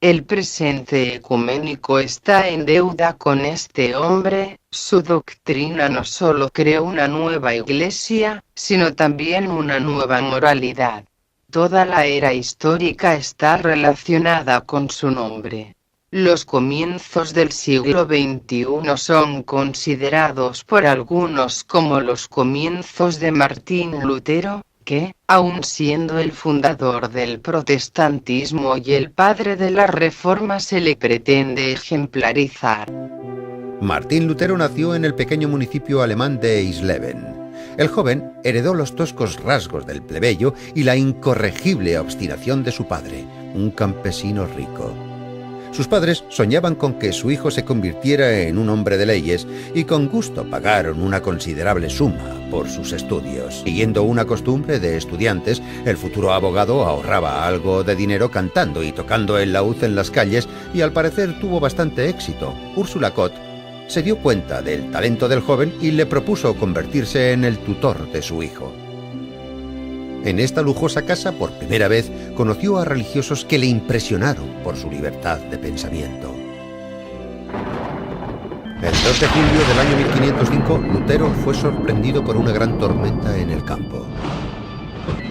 El presente ecuménico está en deuda con este hombre. Su doctrina no solo creó una nueva iglesia, sino también una nueva moralidad. Toda la era histórica está relacionada con su nombre. Los comienzos del siglo XXI son considerados por algunos como los comienzos de Martín Lutero, que, aun siendo el fundador del protestantismo y el padre de la Reforma, se le pretende ejemplarizar. Martín Lutero nació en el pequeño municipio alemán de Eisleben. El joven heredó los toscos rasgos del plebeyo y la incorregible obstinación de su padre, un campesino rico. Sus padres soñaban con que su hijo se convirtiera en un hombre de leyes y con gusto pagaron una considerable suma por sus estudios. Siguiendo una costumbre de estudiantes, el futuro abogado ahorraba algo de dinero cantando y tocando el laúd en las calles y al parecer tuvo bastante éxito. Ursula Kott se dio cuenta del talento del joven y le propuso convertirse en el tutor de su hijo. En esta lujosa casa, por primera vez, conoció a religiosos que le impresionaron por su libertad de pensamiento. El 2 de julio del año 1505, Lutero fue sorprendido por una gran tormenta en el campo.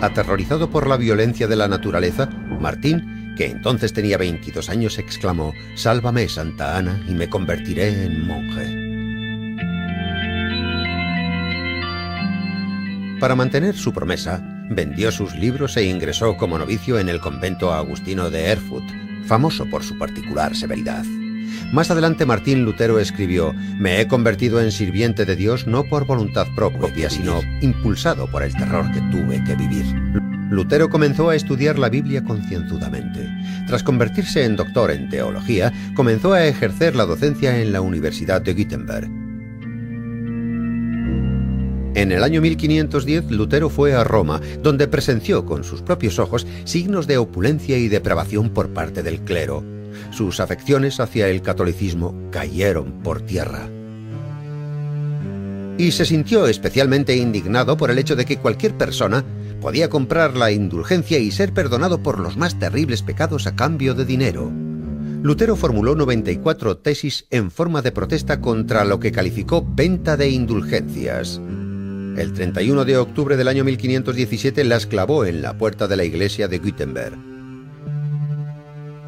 Aterrorizado por la violencia de la naturaleza, Martín, que entonces tenía 22 años, exclamó: «Sálvame, Santa Ana, y me convertiré en monje». Para mantener su promesa, vendió sus libros e ingresó como novicio en el convento agustino de Erfurt, famoso por su particular severidad. Más adelante Martín Lutero escribió: «Me he convertido en sirviente de Dios no por voluntad propia, sino impulsado por el terror que tuve que vivir». Lutero comenzó a estudiar la Biblia concienzudamente. Tras convertirse en doctor en teología, comenzó a ejercer la docencia en la Universidad de Wittenberg. En el año 1510, Lutero fue a Roma, donde presenció con sus propios ojos signos de opulencia y depravación por parte del clero. Sus afecciones hacia el catolicismo cayeron por tierra. Y se sintió especialmente indignado por el hecho de que cualquier persona podía comprar la indulgencia y ser perdonado por los más terribles pecados a cambio de dinero. Lutero formuló 94 tesis en forma de protesta contra lo que calificó venta de indulgencias. El 31 de octubre del año 1517 las clavó en la puerta de la iglesia de Wittenberg.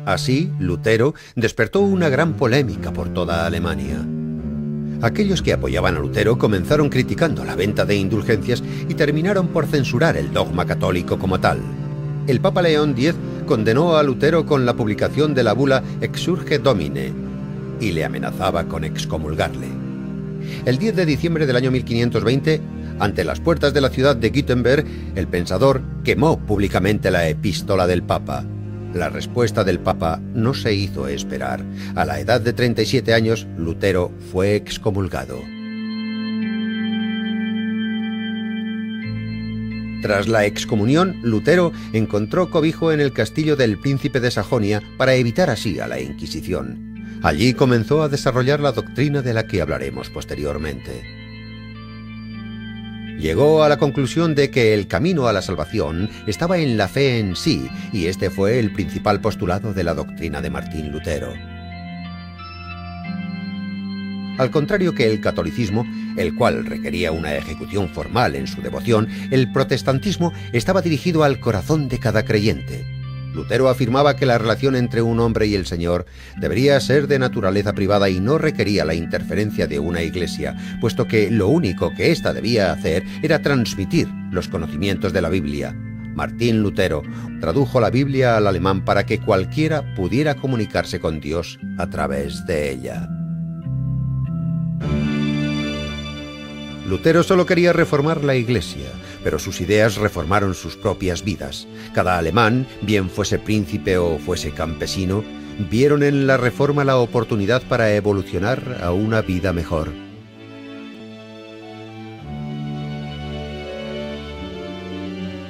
Así, Lutero despertó una gran polémica por toda Alemania. Aquellos que apoyaban a Lutero comenzaron criticando la venta de indulgencias y terminaron por censurar el dogma católico como tal. El Papa León X condenó a Lutero con la publicación de la bula Exsurge Domine y le amenazaba con excomulgarle. El 10 de diciembre del año 1520, ante las puertas de la ciudad de Wittenberg, el pensador quemó públicamente la epístola del Papa. La respuesta del Papa no se hizo esperar. A la edad de 37 años, Lutero fue excomulgado. Tras la excomunión, Lutero encontró cobijo en el castillo del príncipe de Sajonia para evitar así a la Inquisición. Allí comenzó a desarrollar la doctrina de la que hablaremos posteriormente. Llegó a la conclusión de que el camino a la salvación estaba en la fe en sí, y este fue el principal postulado de la doctrina de Martín Lutero. Al contrario que el catolicismo, el cual requería una ejecución formal en su devoción, el protestantismo estaba dirigido al corazón de cada creyente. Lutero afirmaba que la relación entre un hombre y el Señor debería ser de naturaleza privada y no requería la interferencia de una iglesia, puesto que lo único que ésta debía hacer era transmitir los conocimientos de la Biblia. Martín Lutero tradujo la Biblia al alemán para que cualquiera pudiera comunicarse con Dios a través de ella. Lutero solo quería reformar la iglesia, pero sus ideas reformaron sus propias vidas. Cada alemán, bien fuese príncipe o fuese campesino, vieron en la reforma la oportunidad para evolucionar a una vida mejor.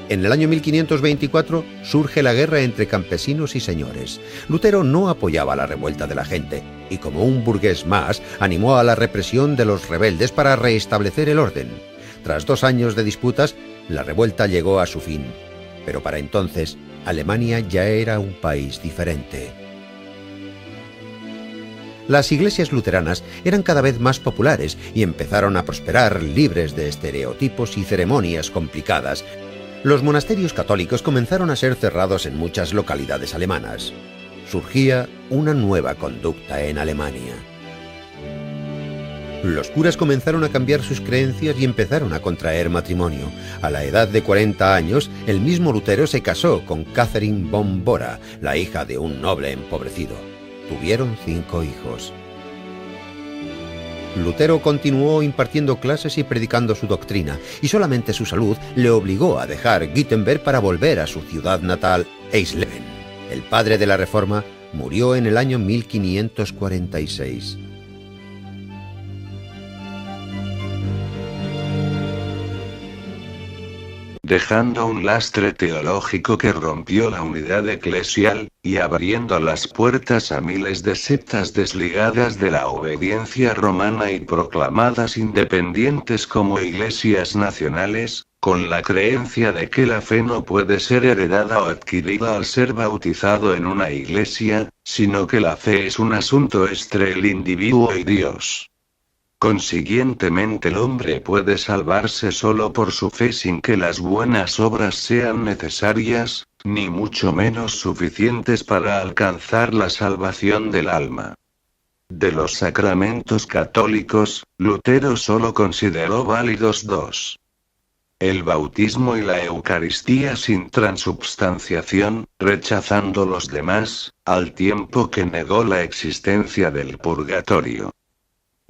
En el año 1524 surge la guerra entre campesinos y señores. Lutero no apoyaba la revuelta de la gente y, como un burgués más, animó a la represión de los rebeldes para restablecer el orden. Tras 2 años de disputas, la revuelta llegó a su fin. Pero para entonces, Alemania ya era un país diferente. Las iglesias luteranas eran cada vez más populares y empezaron a prosperar libres de estereotipos y ceremonias complicadas. Los monasterios católicos comenzaron a ser cerrados en muchas localidades alemanas. Surgía una nueva conducta en Alemania. Los curas comenzaron a cambiar sus creencias y empezaron a contraer matrimonio. A la edad de 40 años, el mismo Lutero se casó con Catherine von Bora, la hija de un noble empobrecido. Tuvieron 5 hijos. Lutero continuó impartiendo clases y predicando su doctrina, y solamente su salud le obligó a dejar Wittenberg para volver a su ciudad natal, Eisleben. El padre de la Reforma murió en el año 1546. Dejando un lastre teológico que rompió la unidad eclesial, y abriendo las puertas a miles de sectas desligadas de la obediencia romana y proclamadas independientes como iglesias nacionales, con la creencia de que la fe no puede ser heredada o adquirida al ser bautizado en una iglesia, sino que la fe es un asunto entre el individuo y Dios. Consiguientemente el hombre puede salvarse solo por su fe sin que las buenas obras sean necesarias, ni mucho menos suficientes para alcanzar la salvación del alma. De los sacramentos católicos, Lutero solo consideró válidos 2. El bautismo y la Eucaristía sin transubstanciación, rechazando los demás, al tiempo que negó la existencia del purgatorio.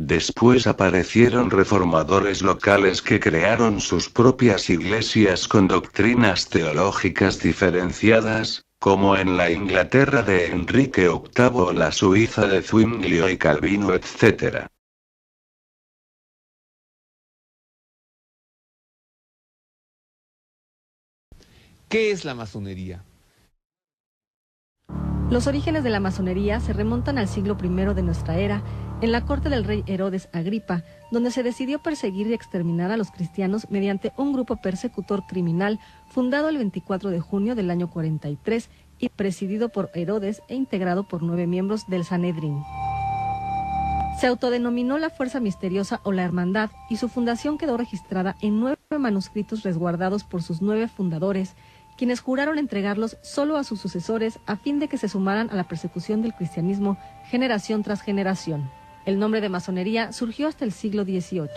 Después aparecieron reformadores locales que crearon sus propias iglesias con doctrinas teológicas diferenciadas, como en la Inglaterra de Enrique VIII o la Suiza de Zwinglio y Calvino, etc. ¿Qué es la masonería? Los orígenes de la masonería se remontan al siglo I de nuestra era, en la corte del rey Herodes Agripa, donde se decidió perseguir y exterminar a los cristianos mediante un grupo persecutor criminal fundado el 24 de junio del año 43 y presidido por Herodes e integrado por 9 miembros del Sanedrín. Se autodenominó la Fuerza Misteriosa o la Hermandad, y su fundación quedó registrada en 9 manuscritos resguardados por sus 9 fundadores, quienes juraron entregarlos solo a sus sucesores a fin de que se sumaran a la persecución del cristianismo generación tras generación. El nombre de masonería surgió hasta el siglo XVIII.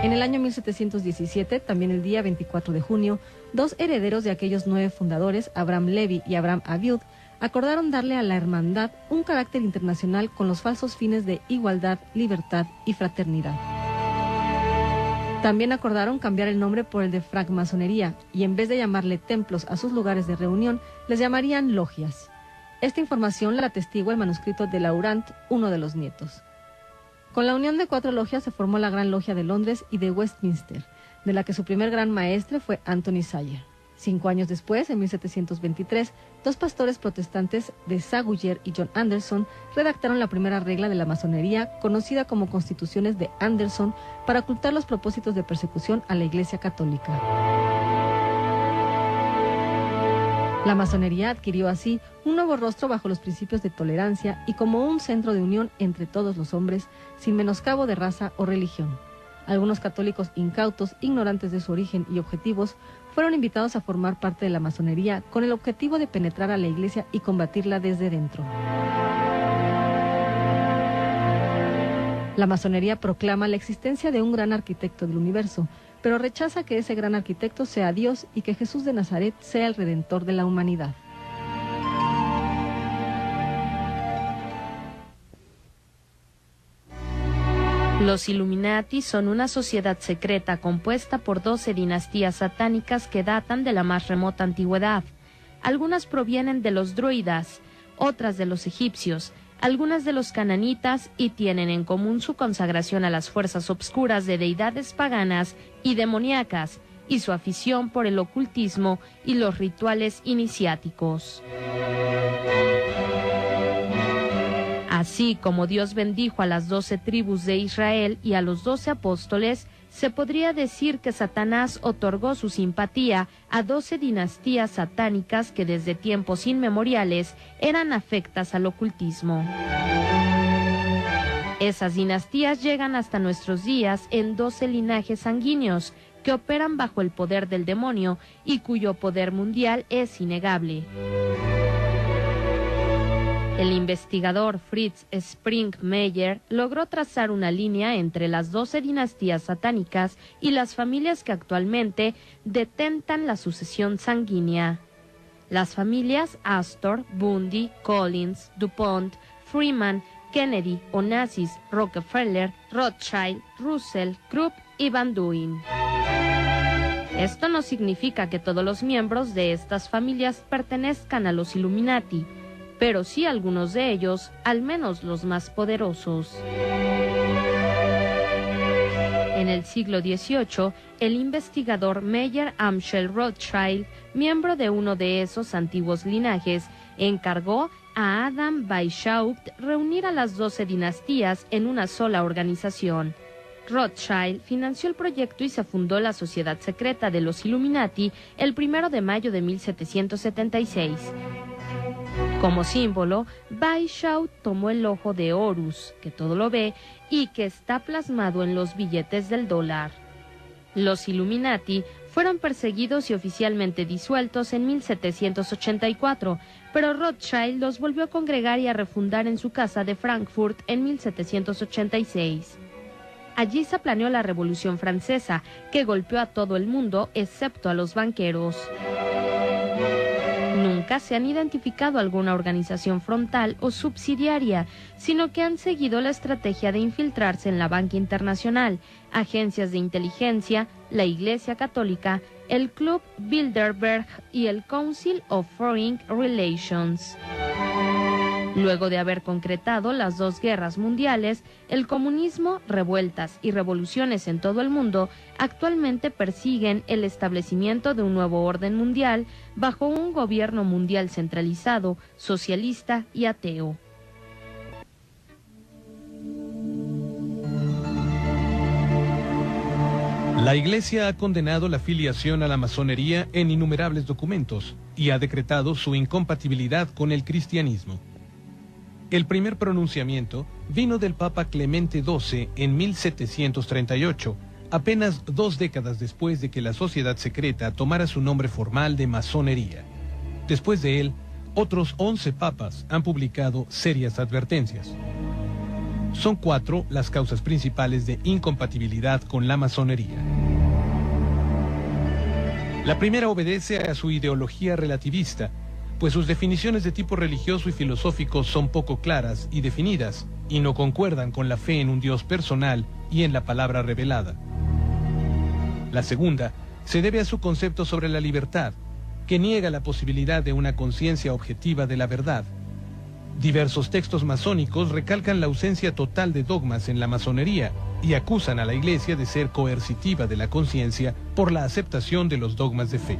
En el año 1717, también el día 24 de junio, 2 herederos de aquellos 9 fundadores, Abraham Levi y Abraham Abiud, acordaron darle a la hermandad un carácter internacional con los falsos fines de igualdad, libertad y fraternidad. También acordaron cambiar el nombre por el de francmasonería, y en vez de llamarle templos a sus lugares de reunión, les llamarían logias. Esta información la atestigua el manuscrito de Laurent, uno de los nietos. Con la unión de 4 logias se formó la Gran Logia de Londres y de Westminster, de la que su primer gran maestre fue Anthony Sayer. 5 años después, en 1723, 2 pastores protestantes de Saguyer y John Anderson redactaron la primera regla de la masonería, conocida como Constituciones de Anderson, para ocultar los propósitos de persecución a la Iglesia Católica. La masonería adquirió así un nuevo rostro bajo los principios de tolerancia y como un centro de unión entre todos los hombres, sin menoscabo de raza o religión. Algunos católicos incautos, ignorantes de su origen y objetivos, fueron invitados a formar parte de la masonería con el objetivo de penetrar a la Iglesia y combatirla desde dentro. La masonería proclama la existencia de un gran arquitecto del universo, pero rechaza que ese gran arquitecto sea Dios y que Jesús de Nazaret sea el redentor de la humanidad. Los Illuminati son una sociedad secreta compuesta por 12 dinastías satánicas que datan de la más remota antigüedad. Algunas provienen de los druidas, otras de los egipcios, algunas de los cananitas, y tienen en común su consagración a las fuerzas obscuras de deidades paganas y demoníacas, y su afición por el ocultismo y los rituales iniciáticos. Así como Dios bendijo a las 12 tribus de Israel y a los 12 apóstoles, se podría decir que Satanás otorgó su simpatía a 12 dinastías satánicas que desde tiempos inmemoriales eran afectas al ocultismo. Esas dinastías llegan hasta nuestros días en 12 linajes sanguíneos que operan bajo el poder del demonio y cuyo poder mundial es innegable. El investigador Fritz Springmeier logró trazar una línea entre las 12 dinastías satánicas y las familias que actualmente detentan la sucesión sanguínea. Las familias Astor, Bundy, Collins, DuPont, Freeman, Kennedy, Onassis, Rockefeller, Rothschild, Russell, Krupp y Van Duyn. Esto no significa que todos los miembros de estas familias pertenezcan a los Illuminati, pero sí algunos de ellos, al menos los más poderosos. En el siglo XVIII, el investigador Meyer Amschel Rothschild, miembro de uno de esos antiguos linajes, encargó a Adam Weishaupt reunir a las 12 dinastías en una sola organización. Rothschild financió el proyecto y se fundó la Sociedad Secreta de los Illuminati el 1 de mayo de 1776. Como símbolo, Weishaupt tomó el ojo de Horus, que todo lo ve y que está plasmado en los billetes del dólar. Los Illuminati fueron perseguidos y oficialmente disueltos en 1784, pero Rothschild los volvió a congregar y a refundar en su casa de Frankfurt en 1786. Allí se planeó la Revolución Francesa, que golpeó a todo el mundo excepto a los banqueros. Nunca se han identificado alguna organización frontal o subsidiaria, sino que han seguido la estrategia de infiltrarse en la banca internacional, agencias de inteligencia, la Iglesia Católica, el Club Bilderberg y el Council of Foreign Relations. Luego de haber concretado las 2 guerras mundiales, el comunismo, revueltas y revoluciones en todo el mundo actualmente persiguen el establecimiento de un nuevo orden mundial bajo un gobierno mundial centralizado, socialista y ateo. La Iglesia ha condenado la filiación a la masonería en innumerables documentos y ha decretado su incompatibilidad con el cristianismo. El primer pronunciamiento vino del Papa Clemente XII en 1738, apenas 2 décadas después de que la sociedad secreta tomara su nombre formal de masonería. Después de él, otros 11 papas han publicado serias advertencias. Son 4 las causas principales de incompatibilidad con la masonería. La primera obedece a su ideología relativista, pues sus definiciones de tipo religioso y filosófico son poco claras y definidas, y no concuerdan con la fe en un Dios personal y en la palabra revelada. La segunda se debe a su concepto sobre la libertad, que niega la posibilidad de una conciencia objetiva de la verdad. Diversos textos masónicos recalcan la ausencia total de dogmas en la masonería y acusan a la Iglesia de ser coercitiva de la conciencia por la aceptación de los dogmas de fe.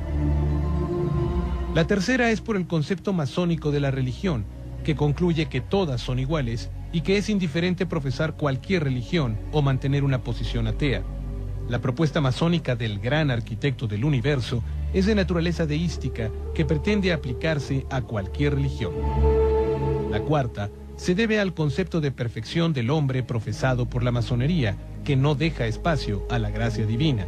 La tercera es por el concepto masónico de la religión, que concluye que todas son iguales y que es indiferente profesar cualquier religión o mantener una posición atea. La propuesta masónica del gran arquitecto del universo es de naturaleza deística que pretende aplicarse a cualquier religión. La cuarta se debe al concepto de perfección del hombre profesado por la masonería, que no deja espacio a la gracia divina.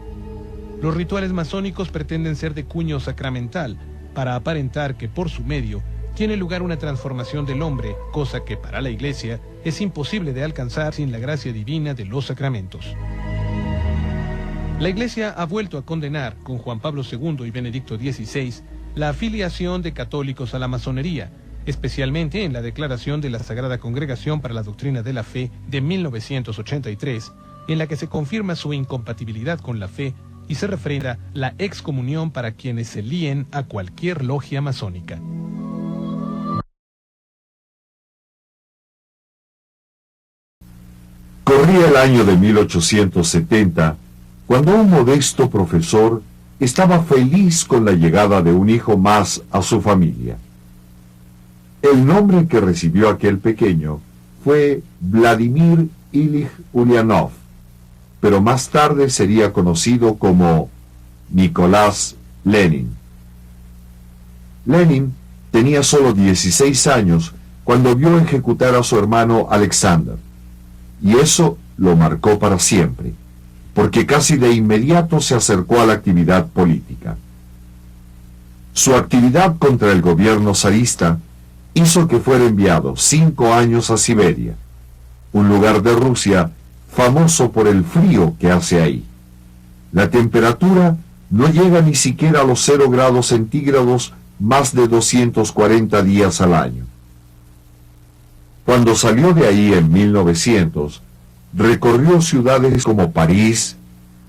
Los rituales masónicos pretenden ser de cuño sacramental, para aparentar que por su medio tiene lugar una transformación del hombre, cosa que para la Iglesia es imposible de alcanzar sin la gracia divina de los sacramentos. La Iglesia ha vuelto a condenar, con Juan Pablo II y Benedicto XVI, la afiliación de católicos a la masonería, especialmente en la Declaración de la Sagrada Congregación para la Doctrina de la Fe de 1983, en la que se confirma su incompatibilidad con la fe y se refrenda la excomunión para quienes se líen a cualquier logia masónica. Corría el año de 1870, cuando un modesto profesor estaba feliz con la llegada de un hijo más a su familia. El nombre que recibió aquel pequeño fue Vladimir Ilich Ulyanov, pero más tarde sería conocido como Nicolás Lenin. Lenin tenía solo 16 años cuando vio ejecutar a su hermano Alexander, y eso lo marcó para siempre, porque casi de inmediato se acercó a la actividad política. Su actividad contra el gobierno zarista hizo que fuera enviado 5 años a Siberia, un lugar de Rusia famoso por el frío que hace ahí. La temperatura no llega ni siquiera a los 0 grados centígrados más de 240 días al año. Cuando salió de ahí en 1900, recorrió ciudades como París,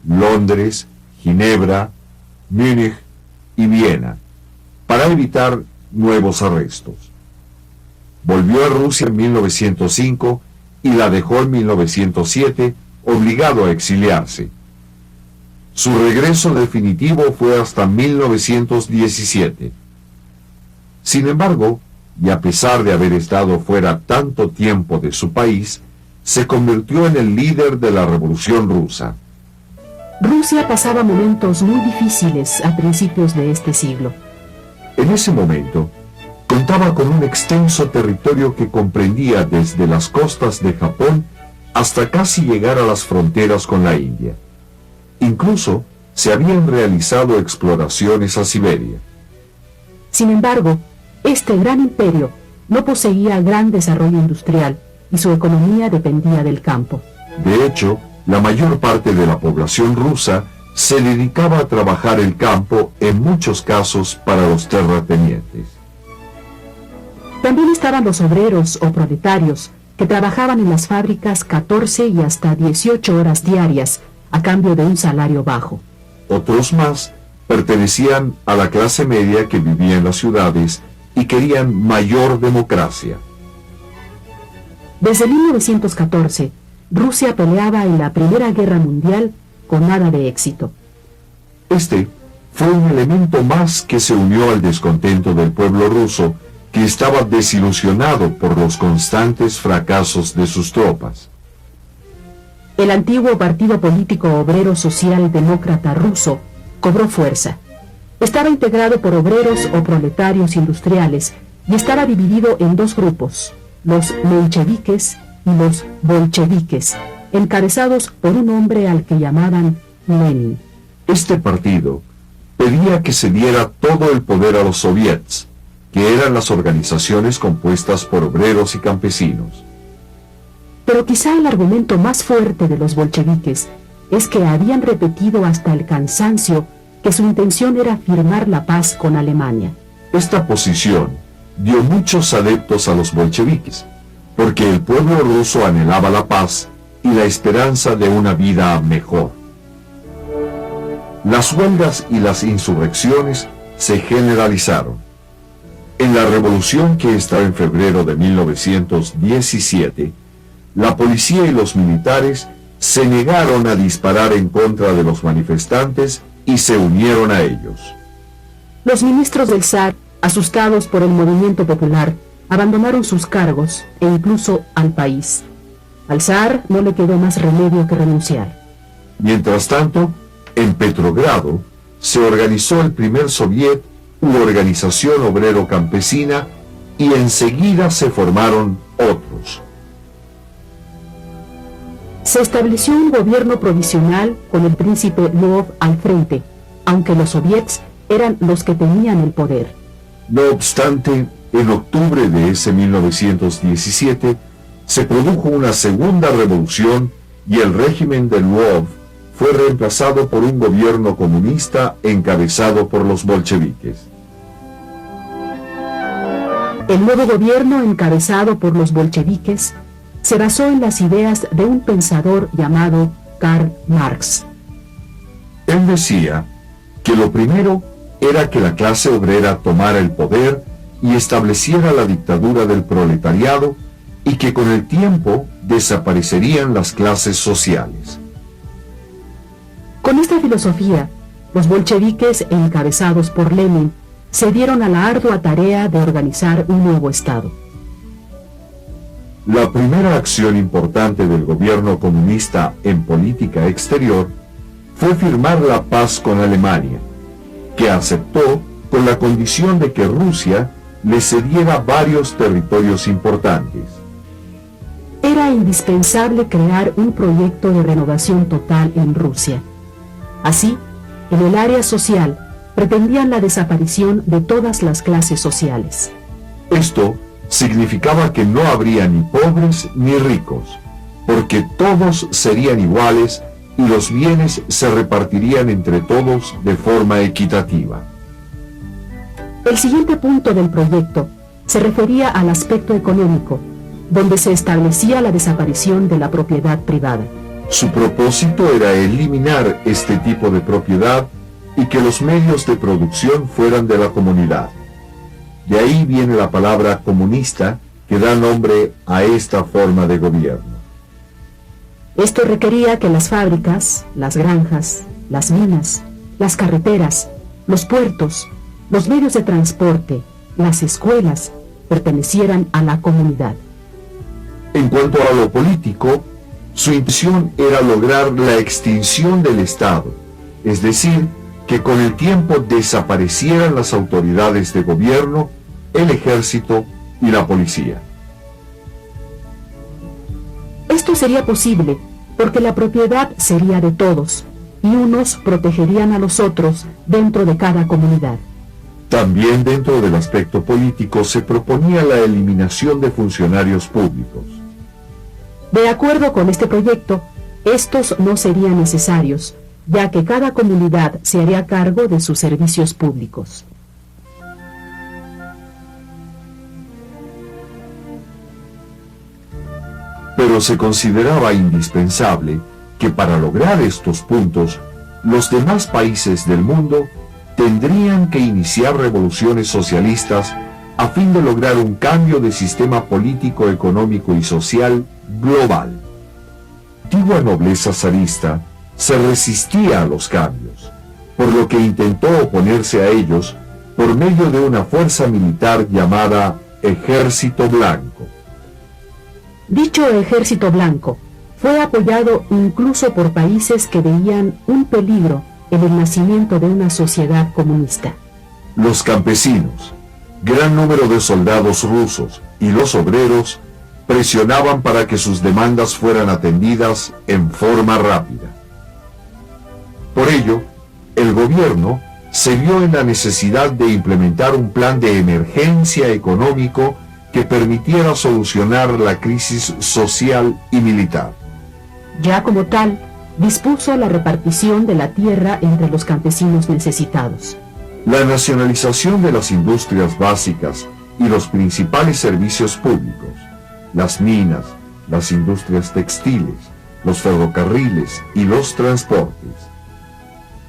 Londres, Ginebra, Múnich y Viena, para evitar nuevos arrestos. Volvió a Rusia en 1905 y la dejó en 1907, obligado a exiliarse. Su regreso definitivo fue hasta 1917. Sin embargo, y a pesar de haber estado fuera tanto tiempo de su país, se convirtió en el líder de la Revolución Rusa. Rusia pasaba momentos muy difíciles a principios de este siglo. En ese momento, contaba con un extenso territorio que comprendía desde las costas de Japón hasta casi llegar a las fronteras con la India. Incluso se habían realizado exploraciones a Siberia. Sin embargo, este gran imperio no poseía gran desarrollo industrial y su economía dependía del campo. De hecho, la mayor parte de la población rusa se dedicaba a trabajar el campo, en muchos casos para los terratenientes. También estaban los obreros o proletarios que trabajaban en las fábricas 14 y hasta 18 horas diarias a cambio de un salario bajo. Otros más pertenecían a la clase media que vivía en las ciudades y querían mayor democracia. Desde 1914, Rusia peleaba en la Primera Guerra Mundial con nada de éxito. Este fue un elemento más que se unió al descontento del pueblo ruso, que estaba desilusionado por los constantes fracasos de sus tropas. El antiguo Partido Político Obrero Social Demócrata Ruso cobró fuerza. Estaba integrado por obreros o proletarios industriales y estaba dividido en 2 grupos, los mencheviques y los bolcheviques, encabezados por un hombre al que llamaban Lenin. Este partido pedía que se diera todo el poder a los soviets, que eran las organizaciones compuestas por obreros y campesinos. Pero quizá el argumento más fuerte de los bolcheviques es que habían repetido hasta el cansancio que su intención era firmar la paz con Alemania. Esta posición dio muchos adeptos a los bolcheviques, porque el pueblo ruso anhelaba la paz y la esperanza de una vida mejor. Las huelgas y las insurrecciones se generalizaron. En la revolución que estaba en febrero de 1917, la policía y los militares se negaron a disparar en contra de los manifestantes y se unieron a ellos. Los ministros del zar, asustados por el movimiento popular, abandonaron sus cargos e incluso al país. Al zar no le quedó más remedio que renunciar. Mientras tanto, en Petrogrado se organizó el primer soviet u organización obrero-campesina y enseguida se formaron otros. Se estableció un gobierno provisional con el príncipe Lvov al frente, aunque los soviets eran los que tenían el poder. No obstante, en octubre de ese 1917 se produjo una segunda revolución y el régimen de Lvov fue reemplazado por un gobierno comunista encabezado por los bolcheviques. El nuevo gobierno, encabezado por los bolcheviques, se basó en las ideas de un pensador llamado Karl Marx. Él decía que lo primero era que la clase obrera tomara el poder y estableciera la dictadura del proletariado, y que con el tiempo desaparecerían las clases sociales. Con esta filosofía, los bolcheviques, encabezados por Lenin, se dieron a la ardua tarea de organizar un nuevo Estado. La primera acción importante del gobierno comunista en política exterior fue firmar la paz con Alemania, que aceptó con la condición de que Rusia le cediera varios territorios importantes. Era indispensable crear un proyecto de renovación total en Rusia. Así, en el área social, pretendían la desaparición de todas las clases sociales. Esto significaba que no habría ni pobres ni ricos, porque todos serían iguales y los bienes se repartirían entre todos de forma equitativa. El siguiente punto del proyecto se refería al aspecto económico, donde se establecía la desaparición de la propiedad privada. Su propósito era eliminar este tipo de propiedad y que los medios de producción fueran de la comunidad. De ahí viene la palabra comunista, que da nombre a esta forma de gobierno. Esto requería que las fábricas, las granjas, las minas, las carreteras, los puertos, los medios de transporte, las escuelas, pertenecieran a la comunidad. En cuanto a lo político, su intención era lograr la extinción del Estado, es decir, que con el tiempo desaparecieran las autoridades de gobierno, el ejército y la policía. Esto sería posible porque la propiedad sería de todos y unos protegerían a los otros dentro de cada comunidad. También dentro del aspecto político se proponía la eliminación de funcionarios públicos. De acuerdo con este proyecto, estos no serían necesarios, ya que cada comunidad se haría cargo de sus servicios públicos. Pero se consideraba indispensable que para lograr estos puntos, los demás países del mundo tendrían que iniciar revoluciones socialistas a fin de lograr un cambio de sistema político, económico y social global. La antigua nobleza zarista se resistía a los cambios, por lo que intentó oponerse a ellos por medio de una fuerza militar llamada Ejército Blanco. Dicho Ejército Blanco fue apoyado incluso por países que veían un peligro en el nacimiento de una sociedad comunista. Los campesinos, gran número de soldados rusos y los obreros presionaban para que sus demandas fueran atendidas en forma rápida. Por ello, el gobierno se vio en la necesidad de implementar un plan de emergencia económico que permitiera solucionar la crisis social y militar. Ya como tal, dispuso la repartición de la tierra entre los campesinos necesitados. La nacionalización de las industrias básicas y los principales servicios públicos, las minas, las industrias textiles, los ferrocarriles y los transportes.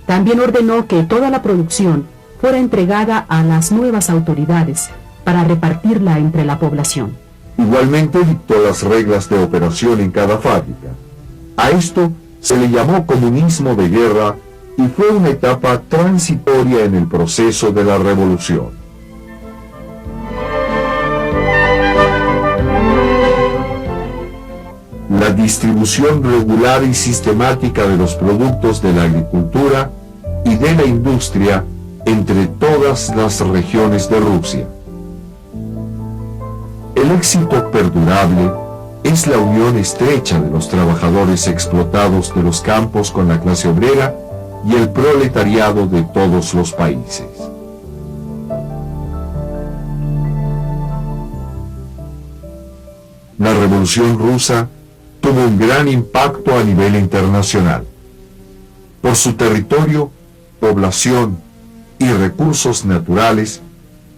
También ordenó que toda la producción fuera entregada a las nuevas autoridades para repartirla entre la población. Igualmente dictó las reglas de operación en cada fábrica. A esto se le llamó comunismo de guerra y fue una etapa transitoria en el proceso de la revolución. La distribución regular y sistemática de los productos de la agricultura y de la industria entre todas las regiones de Rusia. El éxito perdurable es la unión estrecha de los trabajadores explotados de los campos con la clase obrera y el proletariado de todos los países. La Revolución Rusa tuvo un gran impacto a nivel internacional. Por su territorio, población y recursos naturales,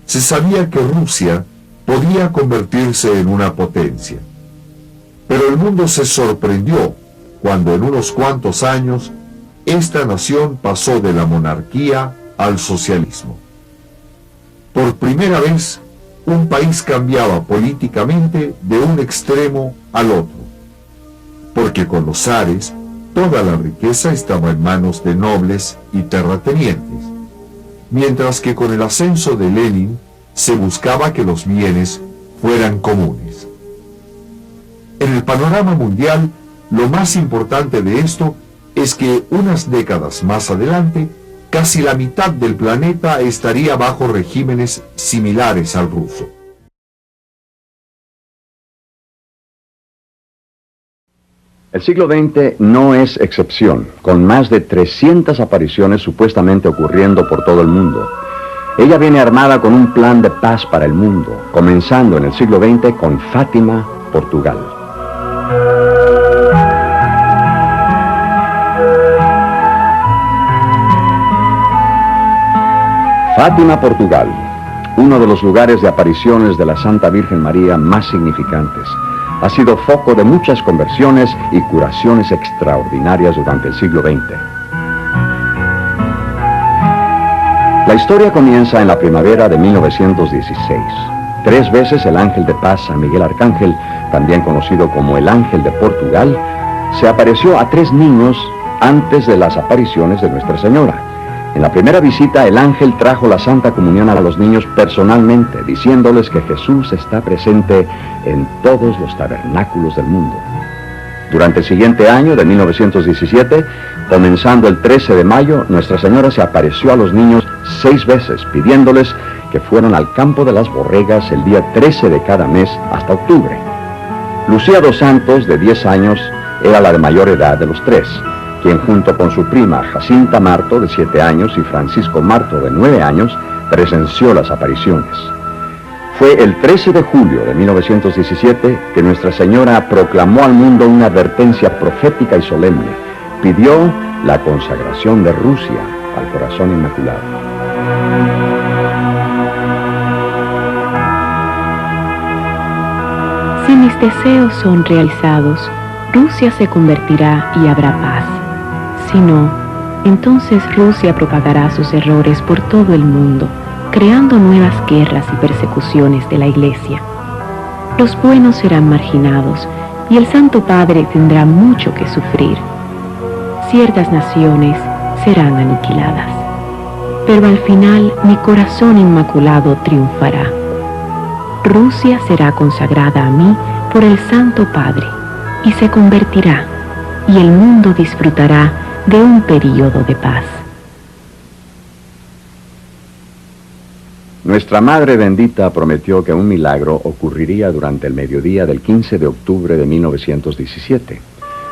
se sabía que Rusia podía convertirse en una potencia. Pero el mundo se sorprendió cuando en unos cuantos años esta nación pasó de la monarquía al socialismo. Por primera vez, un país cambiaba políticamente de un extremo al otro, porque con los zares toda la riqueza estaba en manos de nobles y terratenientes, mientras que con el ascenso de Lenin se buscaba que los bienes fueran comunes. En el panorama mundial, lo más importante de esto es que unas décadas más adelante, casi la mitad del planeta estaría bajo regímenes similares al ruso. El siglo XX no es excepción, con más de 300 apariciones supuestamente ocurriendo por todo el mundo. Ella viene armada con un plan de paz para el mundo, comenzando en el siglo XX con Fátima, Portugal. Fátima, Portugal, uno de los lugares de apariciones de la Santa Virgen María más significantes. Ha sido foco de muchas conversiones y curaciones extraordinarias durante el siglo XX. La historia comienza en la primavera de 1916. 3 veces el ángel de paz San Miguel Arcángel, también conocido como el ángel de Portugal, se apareció a 3 niños antes de las apariciones de Nuestra Señora. En la primera visita, el ángel trajo la Santa Comunión a los niños personalmente, diciéndoles que Jesús está presente en todos los tabernáculos del mundo. Durante el siguiente año, de 1917, comenzando el 13 de mayo, Nuestra Señora se apareció a los niños 6 veces, pidiéndoles que fueran al campo de las borregas el día 13 de cada mes hasta octubre. Lucía dos Santos, de 10 años, era la de mayor edad de los 3. Quien junto con su prima Jacinta Marto, de 7 años, y Francisco Marto, de 9 años, presenció las apariciones. Fue el 13 de julio de 1917 que Nuestra Señora proclamó al mundo una advertencia profética y solemne. Pidió la consagración de Rusia al Corazón Inmaculado. Si mis deseos son realizados, Rusia se convertirá y habrá paz. Si no, entonces Rusia propagará sus errores por todo el mundo, creando nuevas guerras y persecuciones de la Iglesia. Los buenos serán marginados y el Santo Padre tendrá mucho que sufrir. Ciertas naciones serán aniquiladas, pero al final mi corazón inmaculado triunfará. Rusia será consagrada a mí por el Santo Padre y se convertirá, y el mundo disfrutará de un período de paz. Nuestra Madre Bendita prometió que un milagro ocurriría durante el mediodía del 15 de octubre de 1917.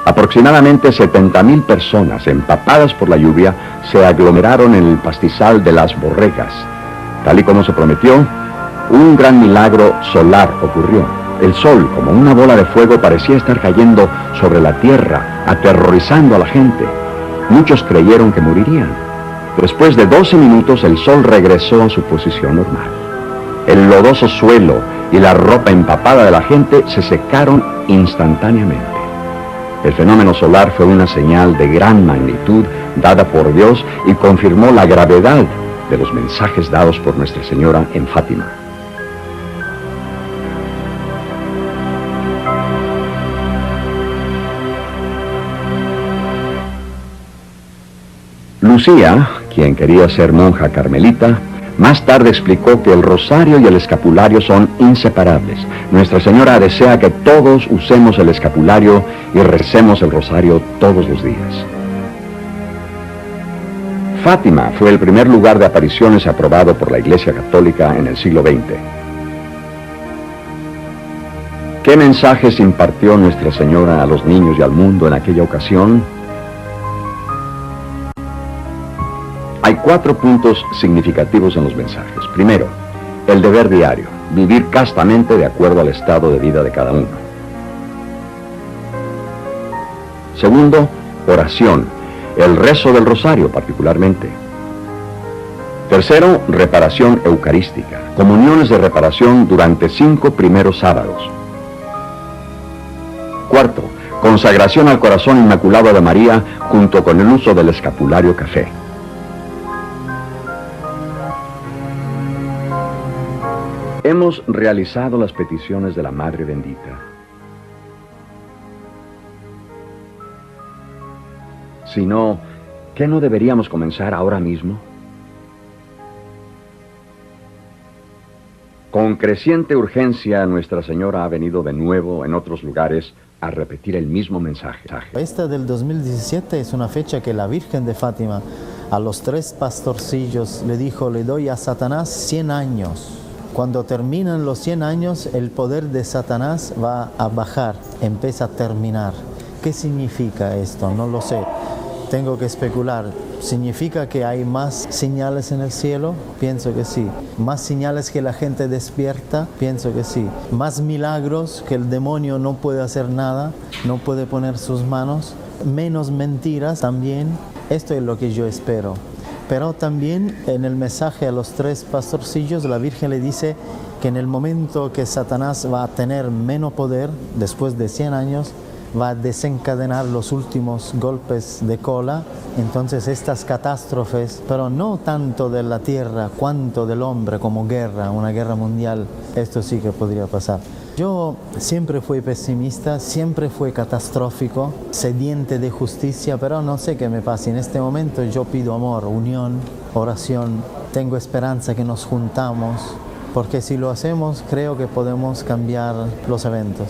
Aproximadamente 70,000 personas, empapadas por la lluvia, se aglomeraron en el pastizal de las borregas. Tal y como se prometió, un gran milagro solar ocurrió. El sol, como una bola de fuego, parecía estar cayendo sobre la tierra, aterrorizando a la gente. Muchos creyeron que morirían. Después de 12 minutos, el sol regresó a su posición normal. El lodoso suelo y la ropa empapada de la gente se secaron instantáneamente. El fenómeno solar fue una señal de gran magnitud dada por Dios y confirmó la gravedad de los mensajes dados por Nuestra Señora en Fátima. Lucía, quien quería ser monja carmelita, más tarde explicó que el rosario y el escapulario son inseparables. Nuestra Señora desea que todos usemos el escapulario y recemos el rosario todos los días. Fátima fue el primer lugar de apariciones aprobado por la Iglesia Católica en el siglo XX. ¿Qué mensajes impartió Nuestra Señora a los niños y al mundo en aquella ocasión? Hay 4 puntos significativos en los mensajes. Primero, el deber diario, vivir castamente de acuerdo al estado de vida de cada uno. Segundo, oración, el rezo del rosario particularmente. Tercero, reparación eucarística, comuniones de reparación durante 5 primeros sábados. Cuarto, consagración al Corazón Inmaculado de María junto con el uso del escapulario café. Hemos realizado las peticiones de la Madre Bendita. Si no, ¿qué no deberíamos comenzar ahora mismo? Con creciente urgencia, Nuestra Señora ha venido de nuevo en otros lugares a repetir el mismo mensaje. Esta del 2017 es una fecha que la Virgen de Fátima a los 3 pastorcillos le dijo: le doy a Satanás 100 años. Cuando terminan los 100 años, el poder de Satanás va a bajar, empieza a terminar. ¿Qué significa esto? No lo sé. Tengo que especular. ¿Significa que hay más señales en el cielo? Pienso que sí. ¿Más señales que la gente despierta? Pienso que sí. ¿Más milagros que el demonio no puede hacer nada? ¿No puede poner sus manos? ¿Menos mentiras también? Esto es lo que yo espero. Pero también en el mensaje a los 3 pastorcillos, la Virgen le dice que en el momento que Satanás va a tener menos poder, después de 100 años, va a desencadenar los últimos golpes de cola. Entonces estas catástrofes, pero no tanto de la tierra cuanto del hombre, como guerra, una guerra mundial, esto sí que podría pasar. Yo siempre fui pesimista, siempre fui catastrófico, sediente de justicia, pero no sé qué me pasa. En este momento yo pido amor, unión, oración, tengo esperanza que nos juntamos, porque si lo hacemos creo que podemos cambiar los eventos.